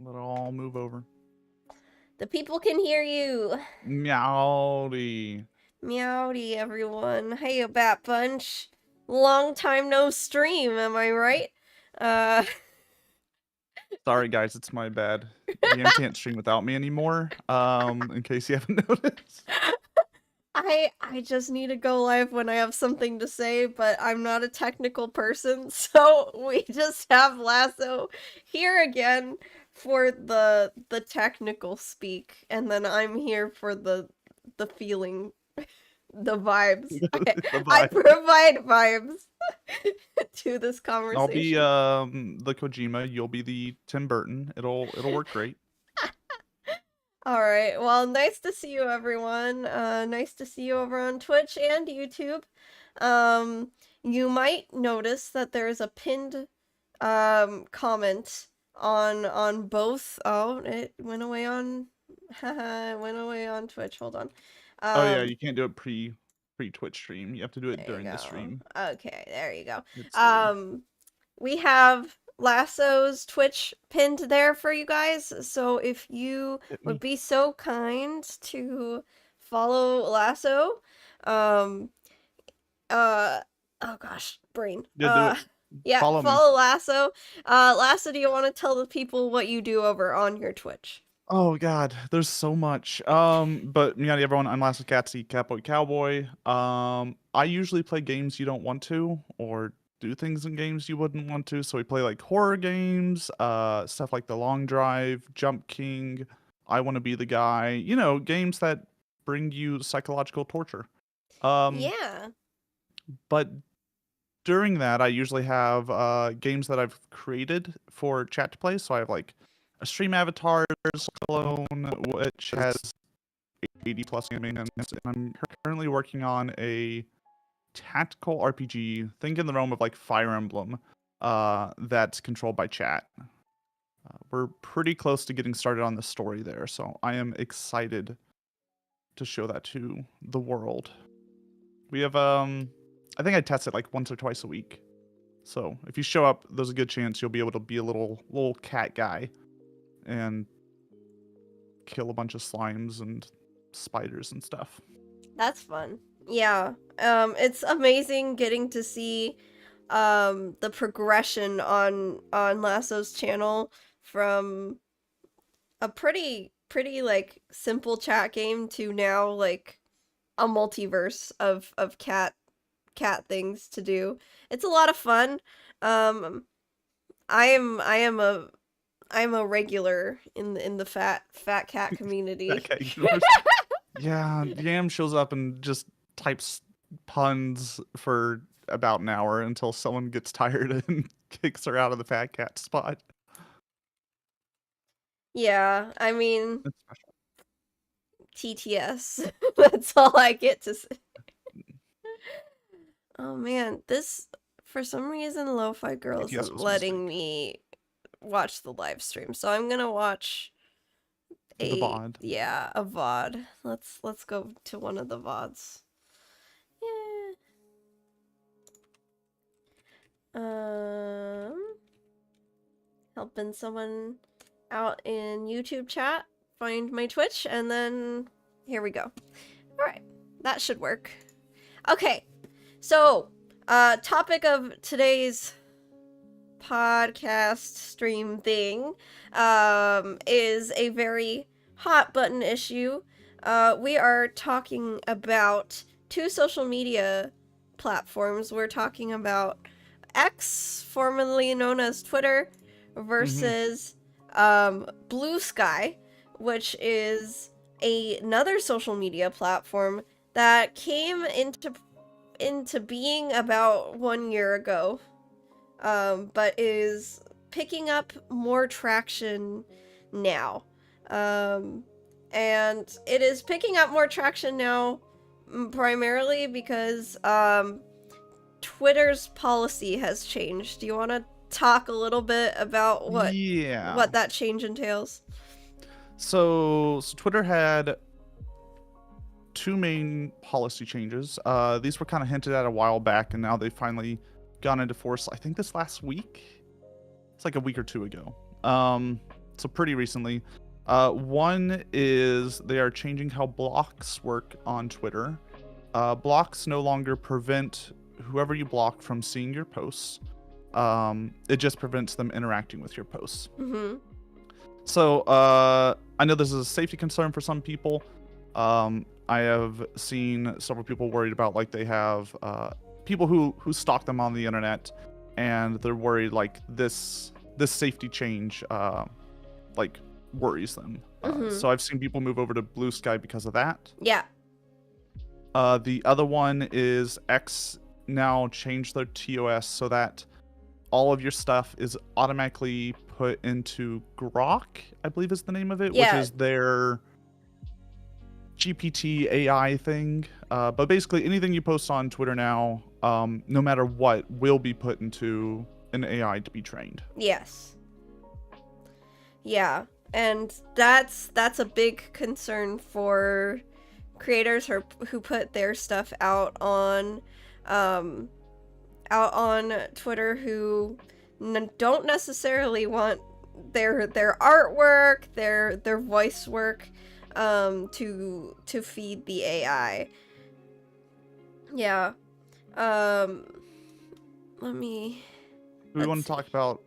Let it all move over. The people can hear you. Meowdy. Meowdy, everyone. Hey, Bat Bunch. Long time no stream, am I right? Uh, Sorry, guys, it's my bad. DM can't stream without me anymore. In case you haven't noticed. I just need to go live when I have something to say, but I'm not a technical person, so we just have Lasso here again for the technical speak, and then I'm here for the feeling, the vibes. The I vibe. provide vibes to this I'll be conversation. the Kojima. You'll be the Tim Burton. It'll work great. All right. Well, nice to see you, everyone. Nice to see you over on Twitch and YouTube. You might notice that there's a pinned comment on both. Oh, it went away on it went away on Twitch. Hold on. Oh yeah, you can't do it pre Twitch stream. You have to do it There you during the go. stream. Okay, there you go. It's silly. We have Lasso's Twitch pinned there for you guys. So if you Hit would me. be so kind to follow Lasso, oh gosh, brain. Yeah, do it. Yeah, Follow me. follow Lasso. Lasso, do you want to tell the people what you do over on your Twitch? Oh god, there's so much. But Meowdy everyone, I'm Last Catsy, Catboy Cowboy. I usually play games you don't want to, or do things in games you wouldn't want to. So we play like horror games, stuff like The Long Drive, Jump King, I Want to Be the Guy, games that bring you psychological torture. Yeah. But during that, I usually have games that I've created for chat to play. So I have like a stream avatar clone, which has 80 plus gaming, and I'm currently working on a tactical RPG. Think in the realm of like Fire Emblem, that's controlled by chat. We're pretty close to getting started on the story there, so I am excited to show that to the world. We have I think I test it like once or twice a week. So if you show up, there's a good chance you'll be able to be a little cat guy and kill a bunch of slimes and spiders and stuff. That's fun. Yeah. It's amazing getting to see the progression on Lasso's channel from a pretty like simple chat game to now like a multiverse of cat things to do. It's a lot of fun. I am a regular in the fat cat community. That cat universe. Yeah, Yam shows up and just types puns for about an hour until someone gets tired and kicks her out of the fat cat spot. Yeah, I mean, That's special. TTS. That's all I get to say. Oh man, this for some reason Lo-Fi Girl TTS isn't was a letting mistake. me watch the live stream, so I'm gonna watch The VOD. a VOD. Let's go to one of the VODs. Yeah. Helping someone out in YouTube chat find my Twitch, and then here we go. All right, that should work. Okay, so topic of today's podcast stream thing is a very hot button issue. We are talking about two social media platforms. We're talking about X, formerly known as Twitter, versus Bluesky, which is another social media platform that came into being about 1 year ago, but is picking up more traction now. And it is picking up more traction now primarily because Twitter's policy has changed. Do you want to talk a little bit about what that change entails? So Twitter had two main policy changes. These were kind of hinted at a while back, and now they've finally gone into force. I think this last week. It's like a week or two ago. so pretty recently. One is they are changing how blocks work on Twitter. Blocks no longer prevent whoever you block from seeing your posts. It just prevents them interacting with your posts. Mm-hmm. So I know this is a safety concern for some people. I have seen several people worried about, like, they have people who stalk them on the internet, and they're worried like this safety change like worries them. So I've seen people move over to Bluesky because of that. Yeah. The other one is X now changed their TOS so that all of your stuff is automatically put into Grok, I believe is the name of it, Yeah. which is their GPT AI thing. But basically anything you post on Twitter now, no matter what, will be put into an AI to be trained. Yes. Yeah. And that's a big concern for creators who put their stuff out on Twitter, who don't necessarily want their artwork, their voice work to feed the AI. Yeah. Let me. Do we want to talk about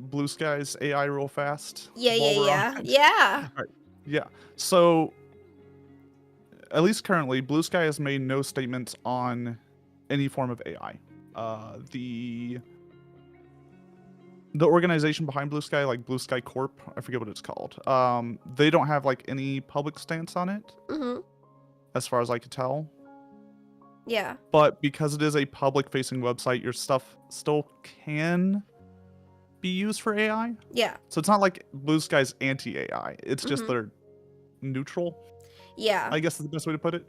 Bluesky's AI real fast? Yeah. All right. Yeah. So at least currently, Bluesky has made no statements on any form of AI. The organization behind Bluesky, like Bluesky Corp, I forget what it's called. They don't have like any public stance on it, as far as I could tell. Yeah. But because it is a public-facing website, your stuff still can be used for AI. Yeah. So it's not like Bluesky's anti-AI. It's just they're neutral. Yeah. I guess is the best way to put it.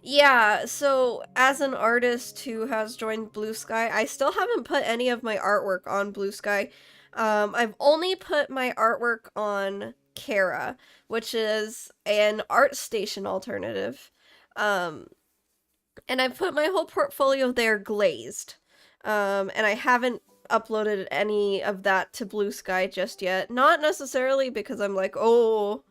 Yeah, so as an artist who has joined Bluesky, I still haven't put any of my artwork on Bluesky. I've only put my artwork on Kara, which is an ArtStation alternative. And I've put my whole portfolio there glazed. And I haven't uploaded any of that to Bluesky just yet. Not necessarily because I'm like, oh,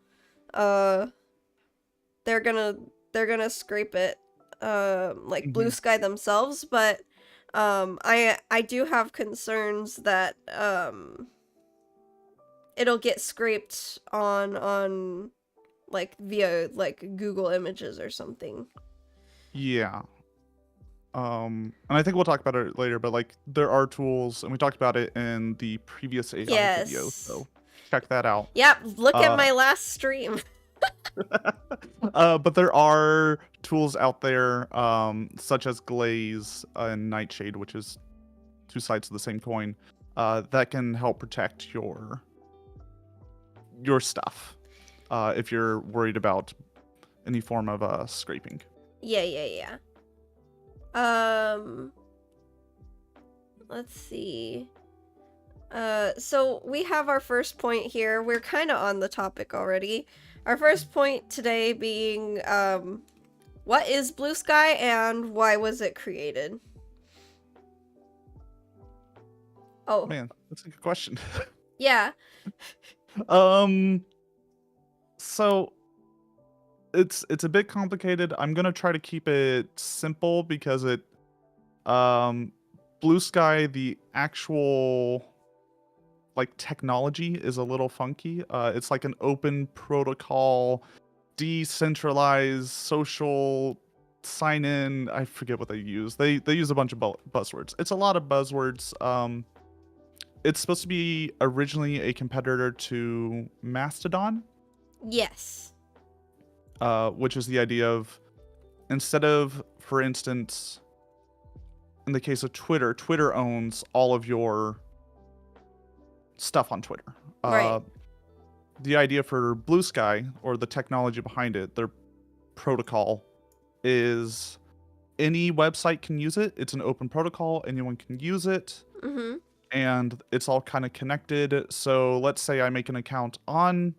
they're gonna scrape it, like Bluesky themselves, but I do have concerns that it'll get scraped on like via like Google Images or something. Yeah. And I think we'll talk about it later, but like there are tools, and we talked about it in the previous AI video, so check that out. Yep, look at my last stream. But there are tools out there, such as Glaze and Nightshade, which is two sides of the same coin, that can help protect your stuff, if you're worried about any form of scraping. Yeah. Let's see. So we have our first point here. We're kind of on the topic already. Our first point today being, what is Bluesky and why was it created? Oh. Man, that's a good question. Yeah. So it's a bit complicated. I'm gonna try to keep it simple because Bluesky, the actual like technology is a little funky. It's like an open protocol, decentralized social sign-in. I forget what they use. They use a bunch of buzzwords. It's a lot of buzzwords. It's supposed to be originally a competitor to Mastodon. Yes. Which is the idea of, instead of, for instance, in the case of Twitter, Twitter owns all of your stuff on Twitter. Right. The idea for Bluesky, or the technology behind it, their protocol, is any website can use it. It's an open protocol. Anyone can use it. And it's all kind of connected. So let's say I make an account on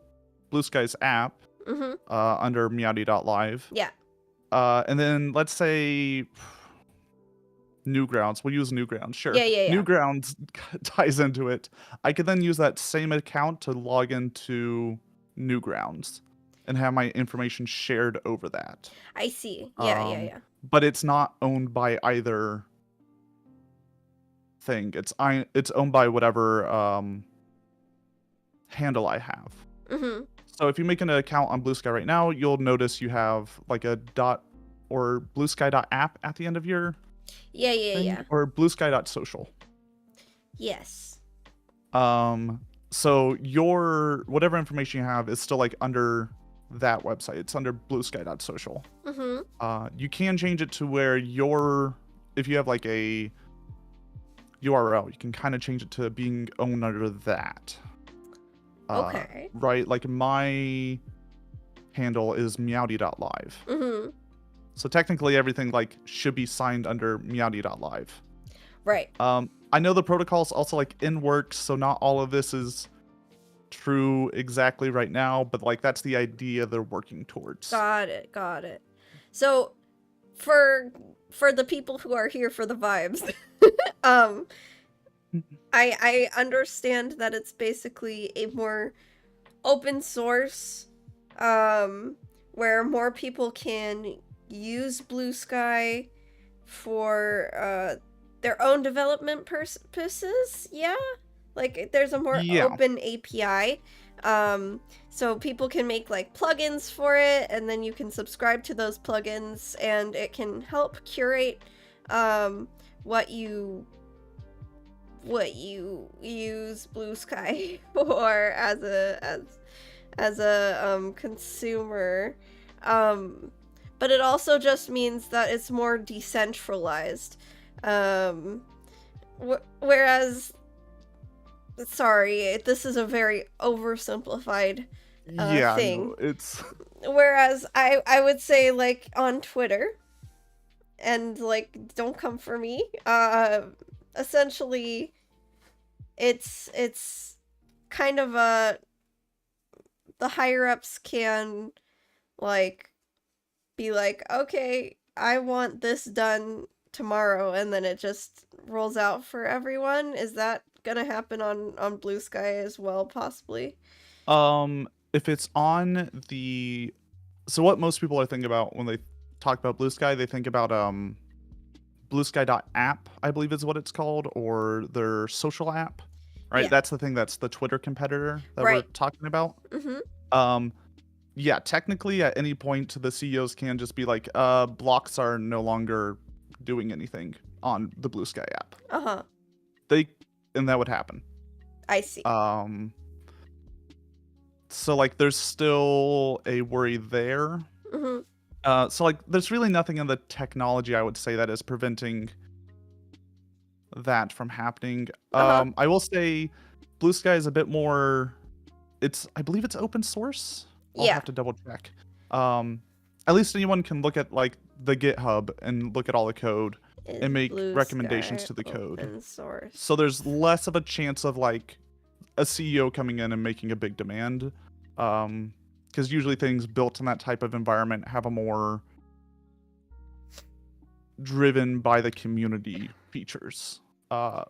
Bluesky's app, under meowdy.live. Yeah. And then let's say Newgrounds. We'll use Newgrounds, sure. Yeah. Newgrounds ties into it. I could then use that same account to log into Newgrounds and have my information shared over that. I see. Um, Yeah. but it's not owned by either thing. It's owned by whatever handle I have. Mm-hmm. So if you make an account on Bluesky right now, you'll notice you have like a dot or bluesky.app at the end of your thing, or bluesky.social. Yes. So your whatever information you have is still like under that website. It's under bluesky.social. Mm-hmm. You can change it to where if you have like a URL, you can kind of change it to being owned under that. Okay. Right, like my handle is meowdy.live. Mm-hmm. So technically everything like should be signed under meowdy.live. Right. I know the protocol is also like in works, so not all of this is true exactly right now, but like that's the idea they're working towards. Got it. So for the people who are here for the vibes, I understand that it's basically a more open source, where more people can use Bluesky for their own development purposes. Yeah, like there's a more open API, so people can make like plugins for it, and then you can subscribe to those plugins, and it can help curate what you use Bluesky for as a consumer. But it also just means that it's more decentralized. Whereas, sorry, this is a very oversimplified thing. No, it's Whereas I would say like on Twitter, and like don't come for me. Essentially, it's kind of the higher ups can like be like, okay, I want this done tomorrow, and then it just rolls out for everyone. Is that gonna happen on Bluesky as well, possibly? If it's on so what most people are thinking about when they talk about Bluesky, they think about bluesky.app, I believe is what it's called, or their social app, right? Yeah. That's the thing that's the Twitter competitor that we're talking about. Mm-hmm. Yeah, technically at any point the CEOs can just be like, blocks are no longer doing anything on the Bluesky app. Uh-huh. And that would happen. I see. So like there's still a worry there. Mm-hmm. So like there's really nothing in the technology, I would say, that is preventing that from happening. I will say Bluesky is a bit more, I believe it's open source. I'll have to double check. At least anyone can look at like the GitHub and look at all the code and make recommendations to the code. Open source. So there's less of a chance of like a CEO coming in and making a big demand. Because usually things built in that type of environment have a more driven by the community features. But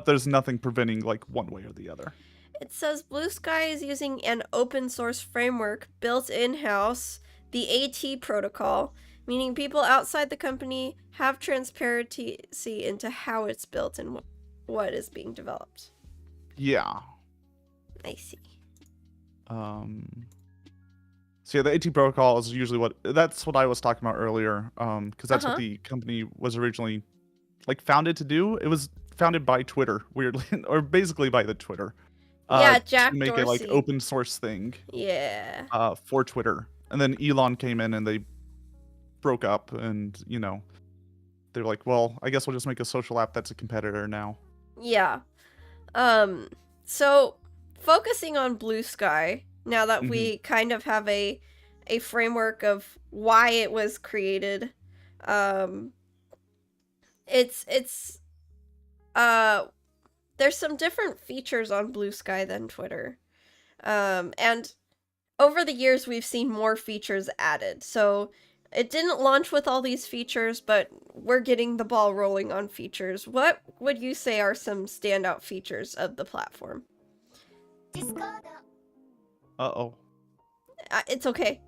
there's nothing preventing like one way or the other. It says Bluesky is using an open source framework built in-house, the AT protocol, meaning people outside the company have transparency into how it's built and what is being developed. Yeah. I see. So yeah, the AT protocol is usually that's what I was talking about earlier. Because that's what the company was originally like founded to do. It was founded by Twitter, weirdly, or basically by the Twitter. Yeah, Jack to make Dorsey. it like open source thing. Yeah. For Twitter, and then Elon came in and they broke up, and they're like, well, I guess we'll just make a social app that's a competitor now. Yeah. So focusing on Bluesky, now that we kind of have a framework of why it was created, it's there's some different features on Bluesky than Twitter. And over the years we've seen more features added. So it didn't launch with all these features, but we're getting the ball rolling on features. What would you say are some standout features of the platform? Uh-oh. It's okay.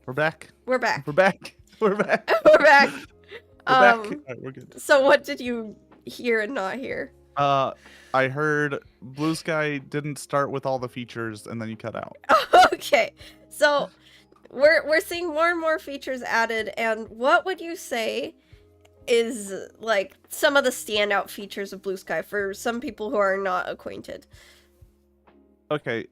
We're back. We're back. We're back. We're back. We're back. We're back. All right, we're good. So what did you hear and not hear? I heard Bluesky didn't start with all the features and then you cut out. Okay. So we're seeing more and more features added, and what would you say is like some of the standout features of Bluesky for some people who are not acquainted? Okay.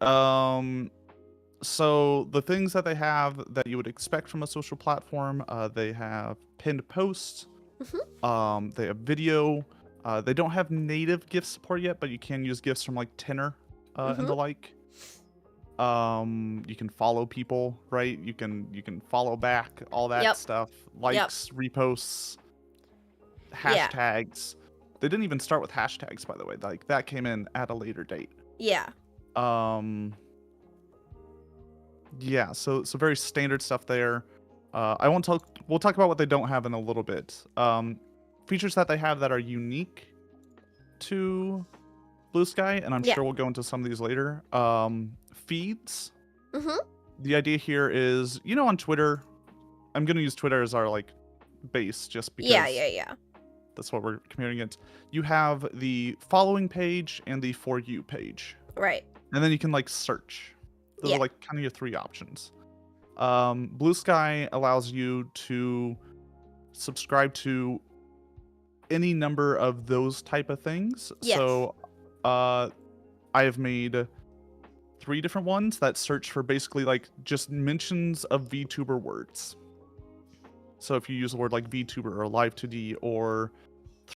So the things that they have that you would expect from a social platform, they have pinned posts. They have video. They don't have native GIF support yet, but you can use GIFs from like Tenor and the like. You can follow people, right? You can follow back, all that stuff. Likes, reposts, hashtags. They didn't even start with hashtags, by the way. Like that came in at a later date. Yeah. Yeah, so very standard stuff there. We'll talk about what they don't have in a little bit. Features that they have that are unique to Bluesky, and I'm sure we'll go into some of these later. Feeds. The idea here is, on Twitter, I'm going to use Twitter as our like base just because that's what we're comparing against. You have the following page and the For You page. Right. And then you can like search. Those are like kind of your three options. Bluesky allows you to subscribe to any number of those type of things. Yes. So I have made 3 different ones that search for basically like just mentions of VTuber words. So if you use the word like VTuber or Live2D or